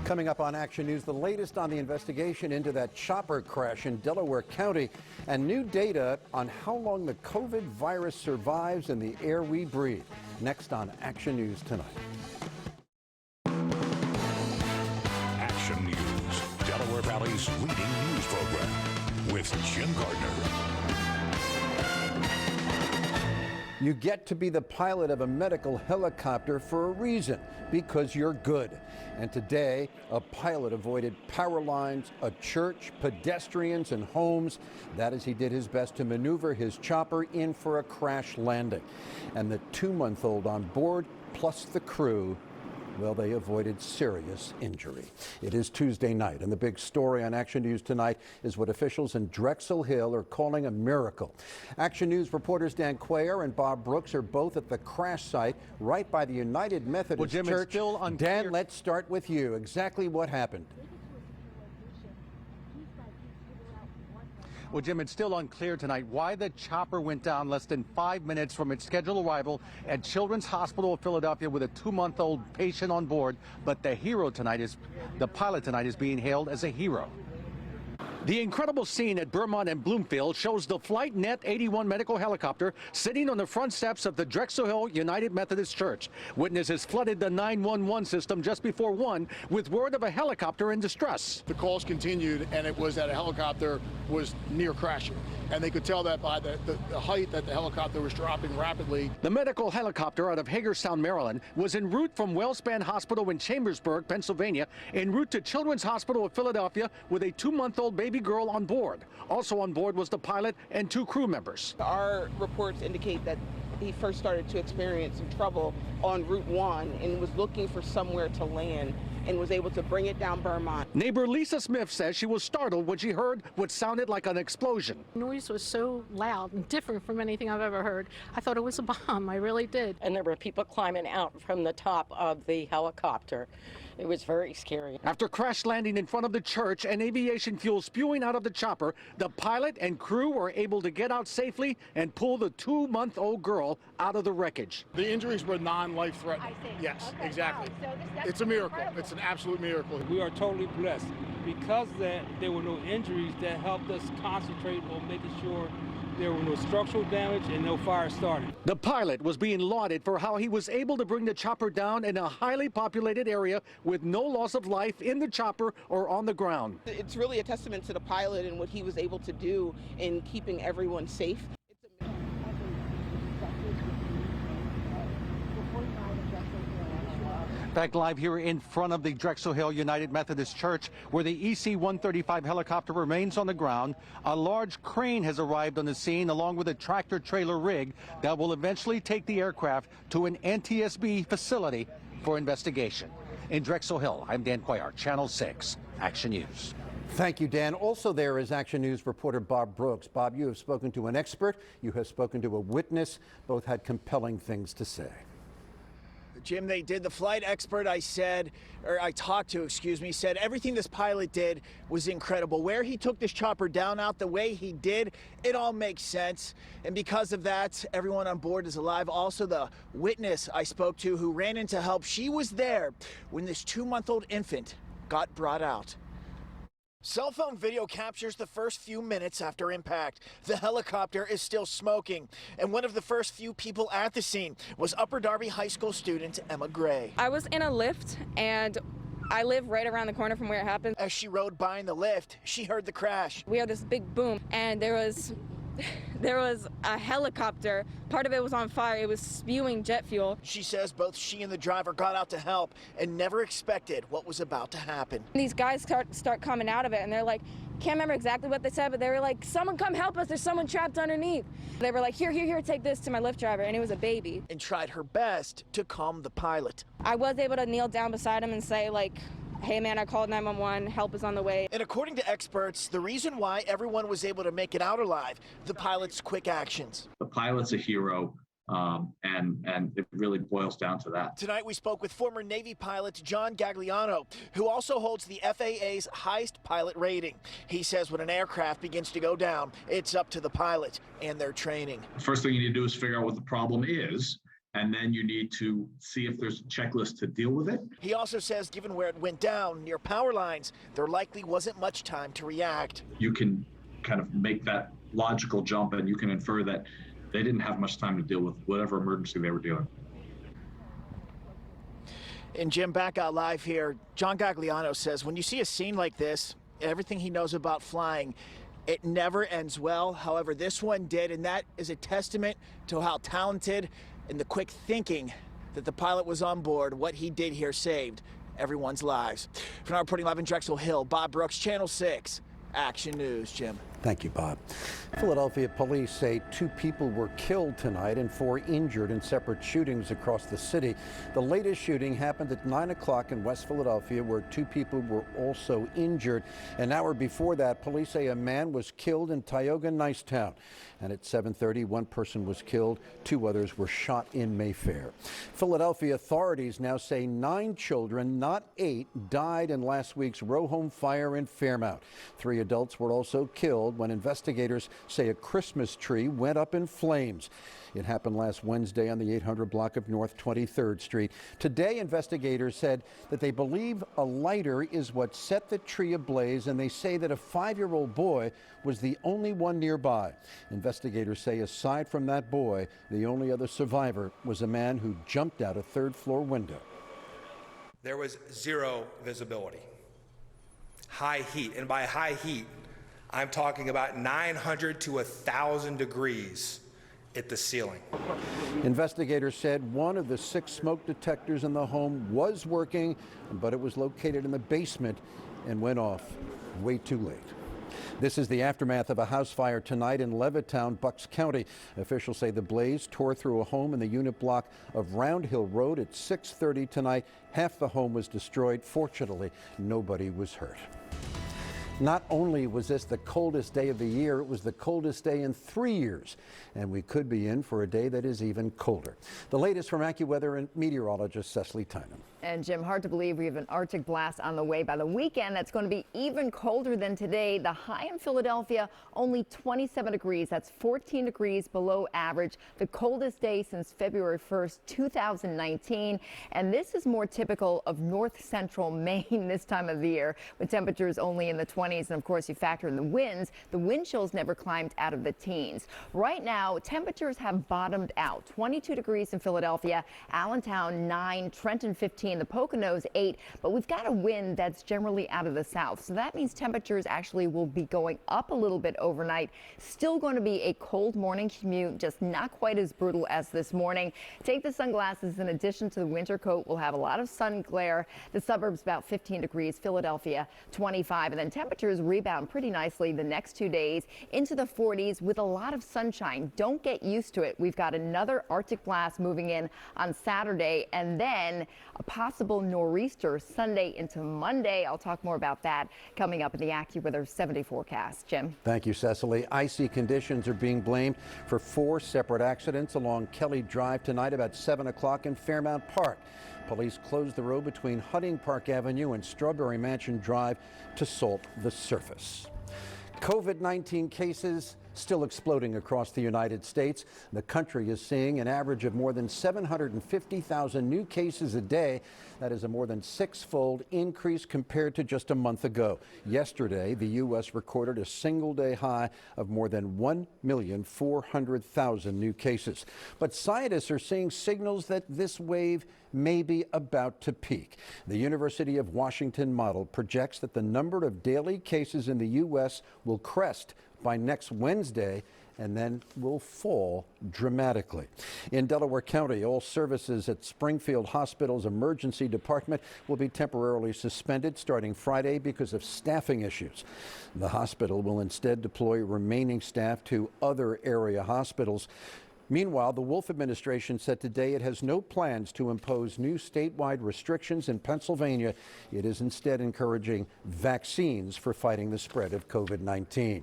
Coming up on Action News, the latest on the investigation into that chopper crash in Delaware County and new data on how long the COVID virus survives in the air we breathe. Next on Action News tonight. Action News, Delaware Valley's leading news program with Jim Gardner. You get to be the pilot of a medical helicopter for a reason, because you're good. And today, a pilot avoided power lines, a church, pedestrians, and homes. That as he did his best to maneuver his chopper in for a crash landing. And the 2-month-old on board, plus the crew, well, they avoided serious injury. It is Tuesday night, and the big story on Action News tonight is what officials in Drexel Hill are calling a miracle. Action News reporters Dan Quayer and Bob Brooks are both at the crash site right by the United Methodist Church. Dan, let's start with you. Exactly what happened? Well, Jim, it's still unclear tonight why the chopper went down less than 5 minutes from its scheduled arrival at Children's Hospital of Philadelphia with a 2-month-old patient on board. But the pilot tonight is being hailed as a hero. The incredible scene at Beaumont and Bloomfield shows the Flight Net 81 medical helicopter sitting on the front steps of the Drexel Hill United Methodist Church. Witnesses flooded the 911 system just before 1 with word of a helicopter in distress. The calls continued, and it was that a helicopter was near crashing. And they could tell that by the height that the helicopter was dropping rapidly. The medical helicopter out of Hagerstown, Maryland, was en route from Wellspan Hospital in Chambersburg, Pennsylvania, en route to Children's Hospital of Philadelphia with a 2-month-old baby girl on board. Also on board was the pilot and 2 crew members. Our reports indicate that he first started to experience some trouble on Route 1 and was looking for somewhere to land and was able to bring it down Beaumont. Neighbor Lisa Smith says she was startled when she heard what sounded like an explosion. The noise was so loud and different from anything I've ever heard. I thought it was a bomb. I really did. And there were people climbing out from the top of the helicopter. It was very scary. After crash landing in front of the church and aviation fuel spewing out of the chopper, the pilot and crew were able to get out safely and pull the 2-month-old girl out of the wreckage. The injuries were non-life-threatening. Yes, okay, exactly. Wow. So it's a miracle. It's an absolute miracle. We are totally blessed. Because there were no injuries, that helped us concentrate on making sure there were no structural damage and no fire started. The pilot was being lauded for how he was able to bring the chopper down in a highly populated area with no loss of life in the chopper or on the ground. It's really a testament to the pilot and what he was able to do in keeping everyone safe. Back live here in front of the Drexel Hill United Methodist Church, where the EC-135 helicopter remains on the ground. A large crane has arrived on the scene along with a tractor-trailer rig that will eventually take the aircraft to an NTSB facility for investigation. In Drexel Hill, I'm Dan Quayer, Channel 6, Action News. Thank you, Dan. Also there is Action News reporter Bob Brooks. Bob, you have spoken to an expert. You have spoken to a witness. Both had compelling things to say. Jim, they did. The flight expert I talked to, said everything this pilot did was incredible. Where he took this chopper down out the way he did, it all makes sense. And because of that, everyone on board is alive. Also, the witness I spoke to who ran in to help, she was there when this 2-month-old infant got brought out. Cell phone video captures the first few minutes after impact. The helicopter is still smoking, and one of the first few people at the scene was Upper Darby High School student Emma Gray. I was in a lift, and I live right around the corner from where it happened. As she rode by in the lift, she heard the crash. We heard this big boom, and there was a helicopter. Part of it was on fire. It was spewing jet fuel. She says both she and the driver got out to help and never expected what was about to happen. These guys start coming out of it, and they're like, can't remember exactly what they said, but they were like, someone come help us, there's someone trapped underneath. They were like, here, take this, to my Lyft driver, and it was a baby. And tried her best to calm the pilot. I was able to kneel down beside him and say, like, hey man, I called 911, help is on the way. And according to experts, the reason why everyone was able to make it out alive, the pilot's quick actions. The pilot's a hero, and it really boils down to that. Tonight we spoke with former Navy pilot John Gagliano, who also holds the FAA's highest pilot rating. He says when an aircraft begins to go down, it's up to the pilot and their training. The first thing you need to do is figure out what the problem is, and then you need to see if there's a checklist to deal with it. He also says given where it went down near power lines, there likely wasn't much time to react. You can kind of make that logical jump, and you can infer that they didn't have much time to deal with whatever emergency they were dealing with. And Jim, back out live here, John Gagliano says when you see a scene like this, everything he knows about flying, it never ends well. However, this one did, and that is a testament to how talented and the quick thinking that the pilot was on board. What he did here saved everyone's lives. For now, reporting live in Drexel Hill, Bob Brooks, Channel 6, Action News. Jim. Thank you, Bob. Philadelphia police say 2 people were killed tonight and 4 injured in separate shootings across the city. The latest shooting happened at 9 o'clock in West Philadelphia, where 2 people were also injured. An hour before that, police say a man was killed in Tioga Nicetown. And at 7:30, 1 person was killed. 2 others were shot in Mayfair. Philadelphia authorities now say 9 children, not 8, died in last week's row home fire in Fairmount. 3 adults were also killed when investigators say a Christmas tree went up in flames. It happened last Wednesday on the 800 block of North 23rd Street. Today, investigators said that they believe a lighter is what set the tree ablaze, and they say that a 5-year-old boy was the only one nearby. Investigators say aside from that boy, the only other survivor was a man who jumped out a 3rd-floor window. There was 0 visibility. High heat, and by high heat, I'm talking about 900 to 1,000 degrees at the ceiling. Investigators said 1 of the 6 smoke detectors in the home was working, but it was located in the basement and went off way too late. This is the aftermath of a house fire tonight in Levittown, Bucks County. Officials say the blaze tore through a home in the unit block of Round Hill Road at 6:30 tonight. Half the home was destroyed. Fortunately, nobody was hurt. Not only was this the coldest day of the year, it was the coldest day in 3 years, and we could be in for a day that is even colder. The latest from Accu-Weather and meteorologist Cecily Tynan. And Jim, hard to believe we have an Arctic blast on the way. By the weekend, that's going to be even colder than today. The high in Philadelphia, only 27 degrees. That's 14 degrees below average. The coldest day since February 1st, 2019. And this is more typical of north central Maine this time of the year, with temperatures only in the 20s. And of course, you factor in the winds. The wind chills never climbed out of the teens. Right now, temperatures have bottomed out. 22 degrees in Philadelphia, Allentown 9, Trenton 15. The Poconos 8, but we've got a wind that's generally out of the south. So that means temperatures actually will be going up a little bit overnight. Still going to be a cold morning commute, just not quite as brutal as this morning. Take the sunglasses in addition to the winter coat. We'll have a lot of sun glare. The suburbs about 15 degrees, Philadelphia 25, and then temperatures rebound pretty nicely the next 2 days into the 40s with a lot of sunshine. Don't get used to it. We've got another Arctic blast moving in on Saturday, and then a possible nor'easter Sunday into Monday. I'll talk more about that coming up in the Accu-Weather 70 forecast. Jim. Thank you, Cecily. Icy conditions are being blamed for 4 separate accidents along Kelly Drive tonight about 7 o'clock in Fairmount Park. Police closed the road between Hunting Park Avenue and Strawberry Mansion Drive to salt the surface. COVID-19 cases still exploding across the United States. The country is seeing an average of more than 750,000 new cases a day. That is a more than 6-fold increase compared to just a month ago. Yesterday, the U.S. recorded a single-day high of more than 1,400,000 new cases. But scientists are seeing signals that this wave may be about to peak. The University of Washington model projects that the number of daily cases in the U.S. will crest by next Wednesday and then will fall dramatically. In Delaware County, all services at Springfield Hospital's emergency department will be temporarily suspended starting Friday because of staffing issues. The hospital will instead deploy remaining staff to other area hospitals. Meanwhile, the Wolf administration said today it has no plans to impose new statewide restrictions in Pennsylvania. It is instead encouraging vaccines for fighting the spread of COVID-19.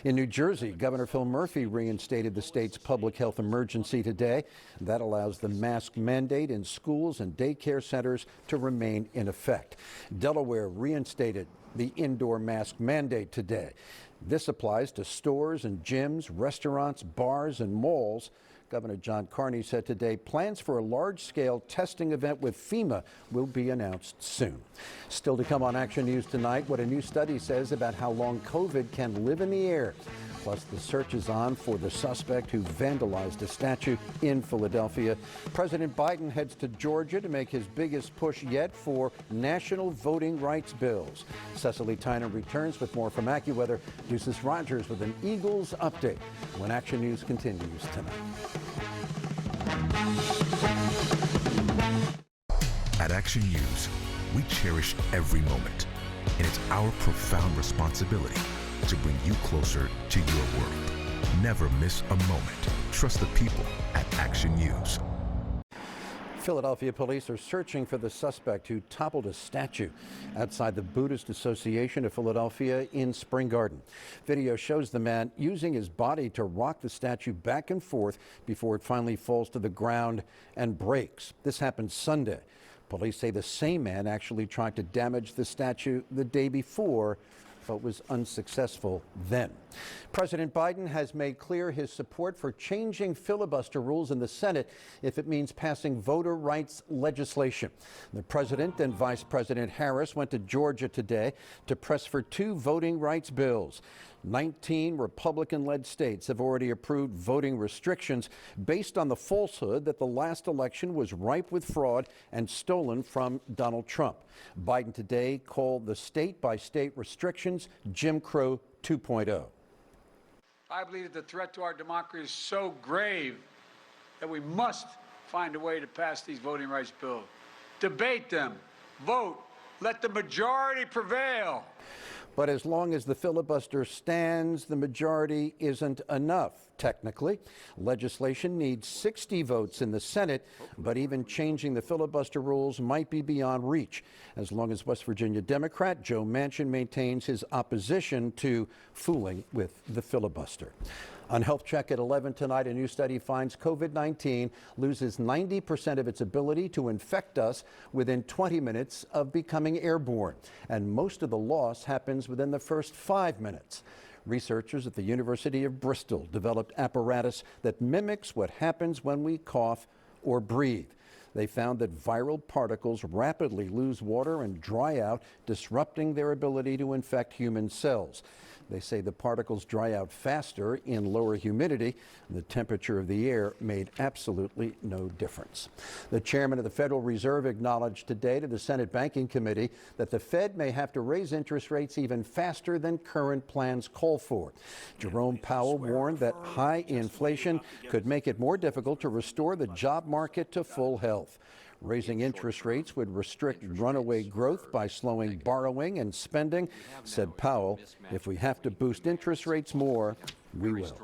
In New Jersey, Governor Phil Murphy reinstated the state's public health emergency today. That allows the mask mandate in schools and daycare centers to remain in effect. Delaware reinstated the indoor mask mandate today. This applies to stores and gyms, restaurants, bars, and malls. Governor John Carney said today plans for a large-scale testing event with FEMA will be announced soon. Still to come on Action News tonight, what a new study says about how long COVID can live in the air. Plus, the search is on for the suspect who vandalized a statue in Philadelphia. President Biden heads to Georgia to make his biggest push yet for national voting rights bills. Cecily Tynan returns with more from Accu-Weather. Ducis Rodgers with an Eagles update when Action News continues tonight. At Action News, we cherish every moment, and it's our profound responsibility to bring you closer to your world. Never miss a moment. Trust the people at Action News. Philadelphia police are searching for the suspect who toppled a statue outside the Buddhist Association of Philadelphia in Spring Garden. Video shows the man using his body to rock the statue back and forth before it finally falls to the ground and breaks. This happened Sunday. Police say the same man actually tried to damage the statue the day before, but was unsuccessful then. President Biden has made clear his support for changing filibuster rules in the Senate if it means passing voter rights legislation. The president and Vice President Harris went to Georgia today to press for 2 voting rights bills. 19 Republican-led states have already approved voting restrictions based on the falsehood that the last election was ripe with fraud and stolen from Donald Trump. Biden today called the state-by-state restrictions Jim Crow 2.0. I believe that the threat to our democracy is so grave that we must find a way to pass these voting rights bills. Debate them, vote, let the majority prevail. But as long as the filibuster stands, the majority isn't enough. Technically, legislation needs 60 votes in the Senate, but even changing the filibuster rules might be beyond reach, as long as West Virginia Democrat Joe Manchin maintains his opposition to fooling with the filibuster. On Health Check at 11 tonight, a new study finds COVID-19 loses 90% of its ability to infect us within 20 minutes of becoming airborne, and most of the loss happens within the first 5 minutes. Researchers at the University of Bristol developed apparatus that mimics what happens when we cough or breathe. They found that viral particles rapidly lose water and dry out, disrupting their ability to infect human cells. They say the particles dry out faster in lower humidity. The temperature of the air made absolutely no difference. The chairman of the Federal Reserve acknowledged today to the Senate Banking Committee that the Fed may have to raise interest rates even faster than current plans call for. Jerome Powell warned that high inflation could make it more difficult to restore the job market to full health. Raising interest rates would restrict runaway growth by slowing borrowing and spending, said Powell. If we have to boost interest rates more, we will.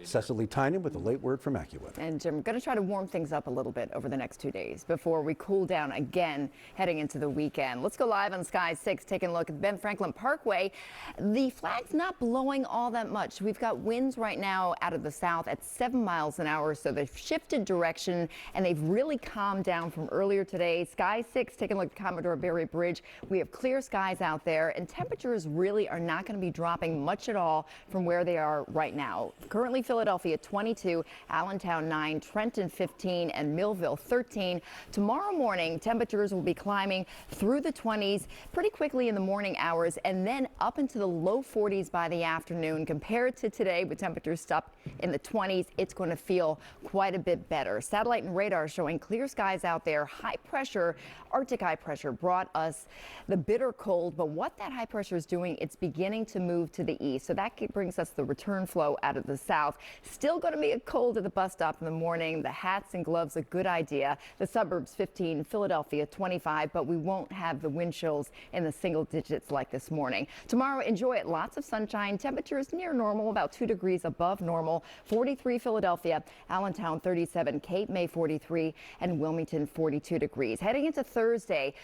Cecily Tynan with a late word from Accu-Weather. And Jim, going to try to warm things up a little bit over the next 2 days before we cool down again heading into the weekend. Let's go live on Sky 6, taking a look at Ben Franklin Parkway. The flag's not blowing all that much. We've got winds right now out of the south at 7 miles an hour, so they've shifted direction and they've really calmed down from earlier today. Sky 6, taking a look at Commodore Barry Bridge. We have clear skies out there, and temperatures really are not going to be dropping much at all from where they are right now. Currently, Philadelphia 22, Allentown 9, Trenton 15, and Millville 13. Tomorrow morning, temperatures will be climbing through the 20s pretty quickly in the morning hours and then up into the low 40s by the afternoon. Compared to today, with temperatures up in the 20s, it's going to feel quite a bit better. Satellite and radar showing clear skies out there. High pressure, Arctic high pressure brought us the bitter cold, but what that high pressure is doing, it's beginning to move to the east. So that brings us the return flow out of the south. Still going to be a cold at the bus stop in the morning. The hats and gloves a good idea. The suburbs 15, Philadelphia 25, but we won't have the wind chills in the single digits like this morning. Tomorrow, enjoy it. Lots of sunshine. Temperatures near normal, about 2 degrees above normal. 43 Philadelphia, Allentown 37, Cape May 43, and Wilmington 42 degrees. Heading into Thursday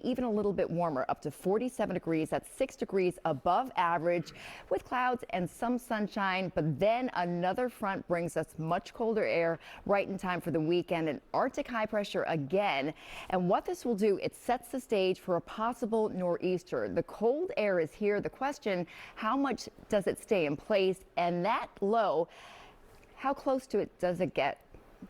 even a little bit warmer, up to 47 degrees. That's 6 degrees above average with clouds and some sunshine, but then another front brings us much colder air right in time for the weekend, and Arctic high pressure again. And what this will do, it sets the stage for a possible nor'easter. The cold air is here. The question, how much does it stay in place? And that low how close to it does it get?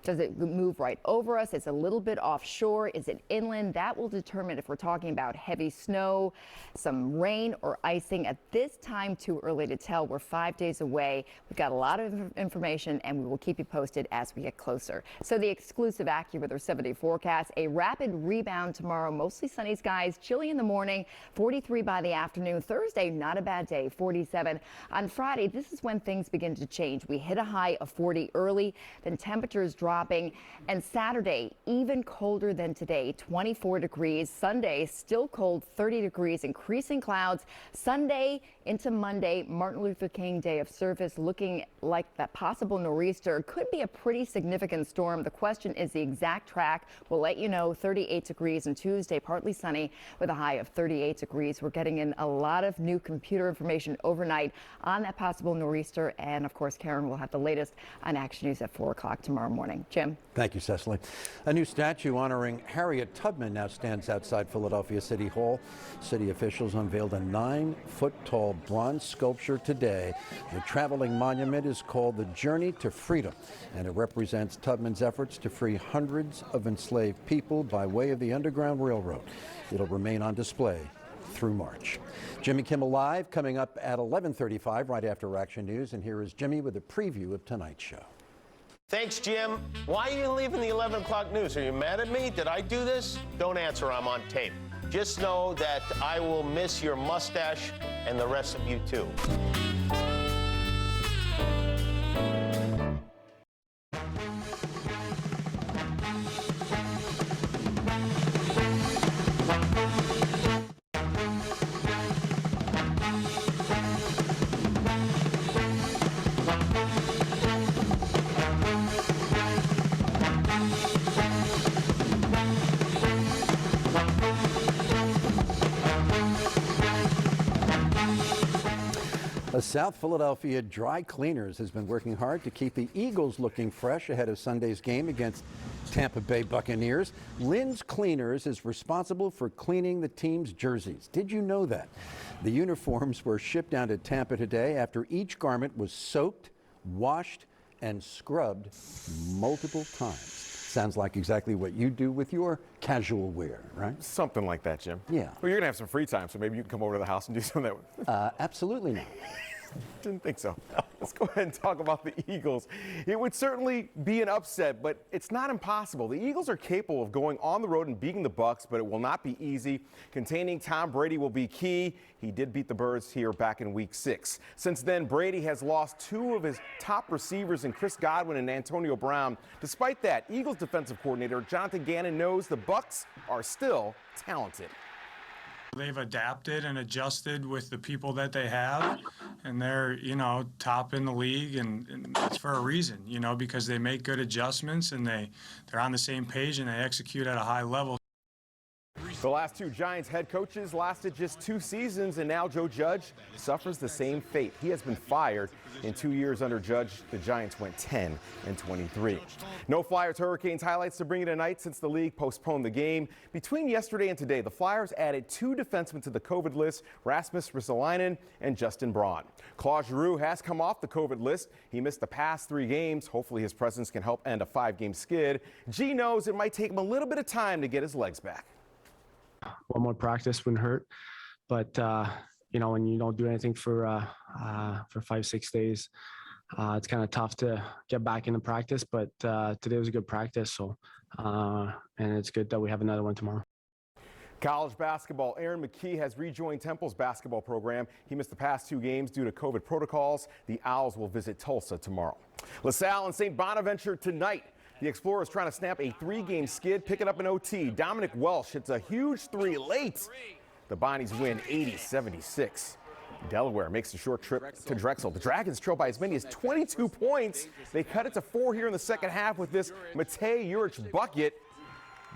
Does it move right over us? It's a little bit offshore. Is it inland? That will determine if we're talking about heavy snow, some rain or icing. At this time, too early to tell. We're 5 days away. We've got a lot of information, and we will keep you posted as we get closer. So the exclusive Accu-Weather 7-day forecast, a rapid rebound tomorrow. Mostly sunny skies, chilly in the morning, 43 by the afternoon. Thursday, not a bad day, 47. On Friday, this is when things begin to change. We hit a high of 40 early, then temperatures dropping, and Saturday even colder than today, 24 degrees. Sunday still cold, 30 degrees, increasing clouds. Sunday into Monday, Martin Luther King Day of Service, looking like that possible nor'easter could be a pretty significant storm. The question is the exact track. We'll let you know. 38 degrees on Tuesday, partly sunny with a high of 38 degrees. We're getting in a lot of new computer information overnight on that possible nor'easter, and of course Karen will have the latest on Action News at 4 o'clock tomorrow morning. Jim. Thank you, Cecily. A new statue honoring Harriet Tubman now stands outside Philadelphia City Hall. City officials unveiled a 9-foot-tall bronze sculpture today. The traveling monument is called The Journey to Freedom, and it represents Tubman's efforts to free hundreds of enslaved people by way of the Underground Railroad. It'll remain on display through March. Jimmy Kimmel Live coming up at 11:35 right after Action News, and here is Jimmy with a preview of tonight's show. Thanks, Jim. Why are you leaving the 11 o'clock news? Are you mad at me? Did I do this? Don't answer. I'm on tape. Just know that I will miss your mustache and the rest of you, too. A South Philadelphia dry cleaners has been working hard to keep the Eagles looking fresh ahead of Sunday's game against Tampa Bay Buccaneers. Lynn's Cleaners is responsible for cleaning the team's jerseys. Did you know that? The uniforms were shipped down to Tampa today after each garment was soaked, washed, and scrubbed multiple times. Sounds like exactly what you do with your casual wear, right? Something like that, Jim. Yeah. Well, you're going to have some free time, so maybe you can come over to the house and do some of that. Absolutely not. Didn't think so. Let's go ahead and talk about the Eagles. It would certainly be an upset, but it's not impossible. The Eagles are capable of going on the road and beating the Bucs, but it will not be easy. Containing Tom Brady will be key. He did beat the Birds here back in Week 6. Since then, Brady has lost 2 of his top receivers in Chris Godwin and Antonio Brown. Despite that, Eagles defensive coordinator Jonathan Gannon knows the Bucs are still talented. They've adapted and adjusted with the people that they have, and they're, top in the league, and that's for a reason, because they make good adjustments and they're on the same page and they execute at a high level. The last 2 Giants head coaches lasted just 2 seasons, and now Joe Judge suffers the same fate. He has been fired. In 2 years under Judge, the Giants went 10-23. No Flyers Hurricanes highlights to bring you tonight since the league postponed the game. Between yesterday and today, the Flyers added 2 defensemen to the COVID list, Rasmus Ristolainen and Justin Braun. Claude Giroux has come off the COVID list. He missed the past 3 games. Hopefully his presence can help end a 5-game skid. G knows it might take him a little bit of time to get his legs back. One more practice wouldn't hurt, but when you don't do anything for 5-6 days, it's kind of tough to get back into practice. But today was a good practice, so and it's good that we have another one tomorrow. College basketball, Aaron McKee has rejoined Temple's basketball program. He missed the past 2 games due to COVID protocols. The Owls will visit Tulsa tomorrow. LaSalle and St. Bonaventure tonight. The Explorers trying to snap a 3-game skid, pick it up in OT. Dominic Welsh hits a huge 3 late. The Bonnies win 80-76. Delaware makes a short trip to Drexel. The Dragons trail by as many as 22 points. They cut it to 4 here in the second half with this Matej Juric bucket.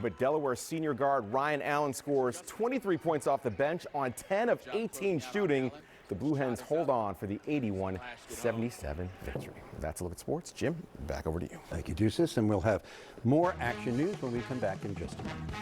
But Delaware's senior guard Ryan Allen scores 23 points off the bench on 10 of 18 shooting. The Blue Hens hold on for the 81-77 victory. That's a look at sports. Jim, back over to you. Thank you, Ducis, and we'll have more Action News when we come back in just a moment.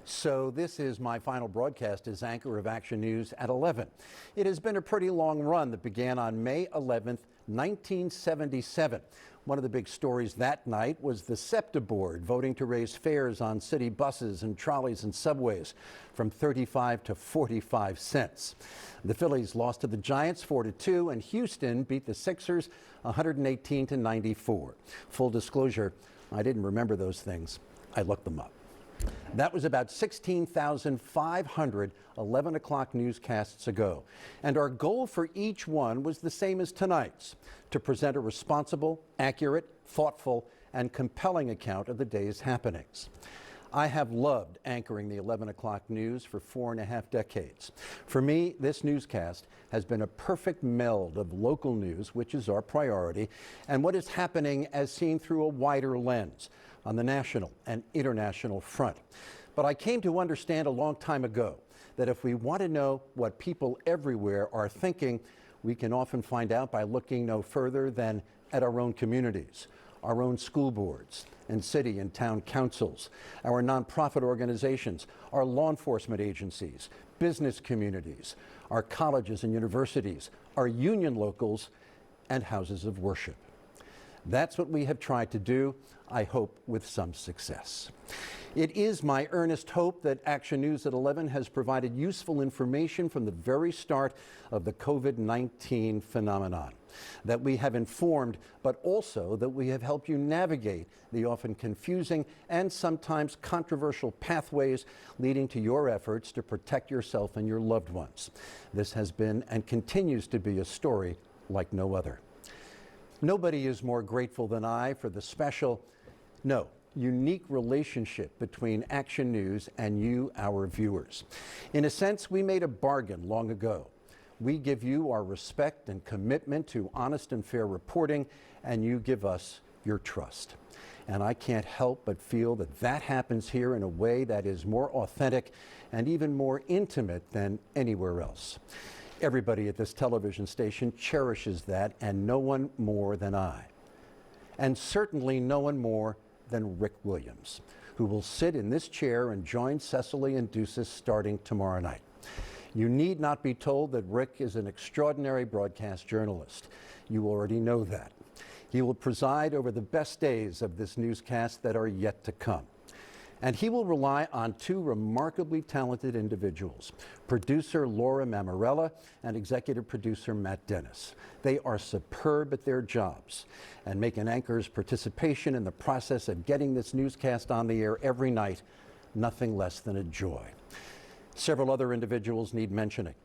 So this is my final broadcast as anchor of Action News at 11. It has been a pretty long run that began on May 11th, 1977. One of the big stories that night was the SEPTA board voting to raise fares on city buses and trolleys and subways from 35 to 45 cents. The Phillies lost to the Giants 4-2, and Houston beat the Sixers 118 to 94. Full disclosure, I didn't remember those things. I looked them up. That was about 16,500 11 o'clock newscasts ago. And our goal for each one was the same as tonight's, to present a responsible, accurate, thoughtful, and compelling account of the day's happenings. I have loved anchoring the 11 o'clock news for 4.5 decades. For me, this newscast has been a perfect meld of local news, which is our priority, and what is happening as seen through a wider lens on the national and international front. But I came to understand a long time ago that if we want to know what people everywhere are thinking, we can often find out by looking no further than at our own communities, our own school boards and city and town councils, our nonprofit organizations, our law enforcement agencies, business communities, our colleges and universities, our union locals, and houses of worship. That's what we have tried to do, I hope with some success. It is my earnest hope that Action News at 11 has provided useful information from the very start of the COVID-19 phenomenon, that we have informed, but also that we have helped you navigate the often confusing and sometimes controversial pathways leading to your efforts to protect yourself and your loved ones. This has been and continues to be a story like no other. Nobody is more grateful than I for the unique relationship between Action News and you, our viewers. In a sense, we made a bargain long ago. We give you our respect and commitment to honest and fair reporting, and you give us your trust. And I can't help but feel that that happens here in a way that is more authentic and even more intimate than anywhere else. Everybody at this television station cherishes that, and no one more than I. And certainly no one more than Rick Williams, who will sit in this chair and join Cecily and Ducis starting tomorrow night. You need not be told that Rick is an extraordinary broadcast journalist. You already know that. He will preside over the best days of this newscast that are yet to come. And he will rely on two remarkably talented individuals, producer Laura Mamarella and executive producer Matt Dennis. They are superb at their jobs and make an anchor's participation in the process of getting this newscast on the air every night nothing less than a joy. Several other individuals need mentioning.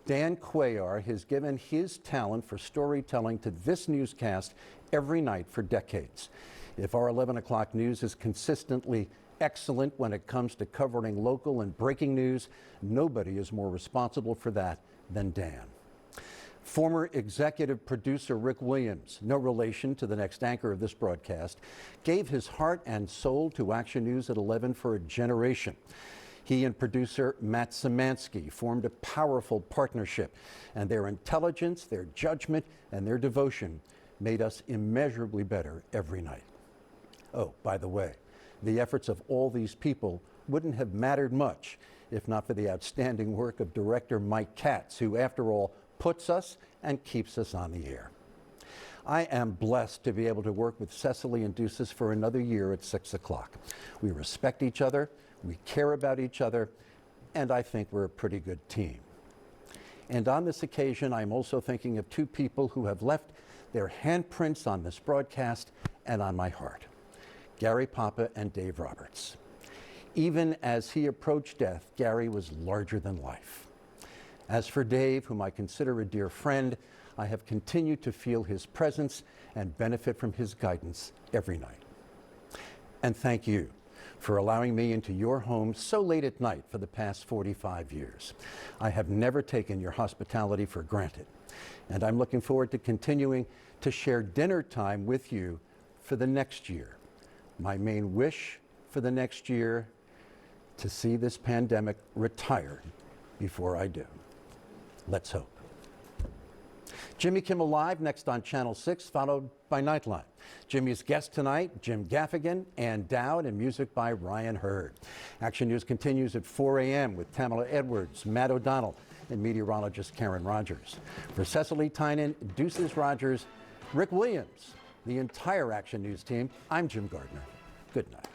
Dan Cuellar has given his talent for storytelling to this newscast every night for decades. If our 11 o'clock news is consistently excellent when it comes to covering local and breaking news, nobody is more responsible for that than Dan. Former executive producer Rick Williams, no relation to the next anchor of this broadcast, gave his heart and soul to Action News at 11 for a generation. He and producer Matt Szymanski formed a powerful partnership, and their intelligence, their judgment, and their devotion made us immeasurably better every night. Oh, by the way, the efforts of all these people wouldn't have mattered much if not for the outstanding work of director Mike Katz, who, after all, puts us and keeps us on the air. I am blessed to be able to work with Cecily and Ducis for another year at 6 o'clock. We respect each other, we care about each other, and I think we're a pretty good team. And on this occasion, I'm also thinking of two people who have left their handprints on this broadcast and on my heart. Gary Papa and Dave Roberts. Even as he approached death, Gary was larger than life. As for Dave, whom I consider a dear friend, I have continued to feel his presence and benefit from his guidance every night. And thank you for allowing me into your home so late at night for the past 45 years. I have never taken your hospitality for granted, and I'm looking forward to continuing to share dinner time with you for the next year. My main wish for the next year, to see this pandemic retired before I do. Let's hope. Jimmy Kimmel Live next on Channel 6, followed by Nightline. Jimmy's guest tonight, Jim Gaffigan, Ann Dowd, and music by Ryan Hurd. Action News continues at 4 a.m. with Tamala Edwards, Matt O'Donnell, and meteorologist Karen Rogers. For Cecily Tynan, Ducis Rodgers, Rick Williams, the entire Action News team, I'm Jim Gardner. Good night.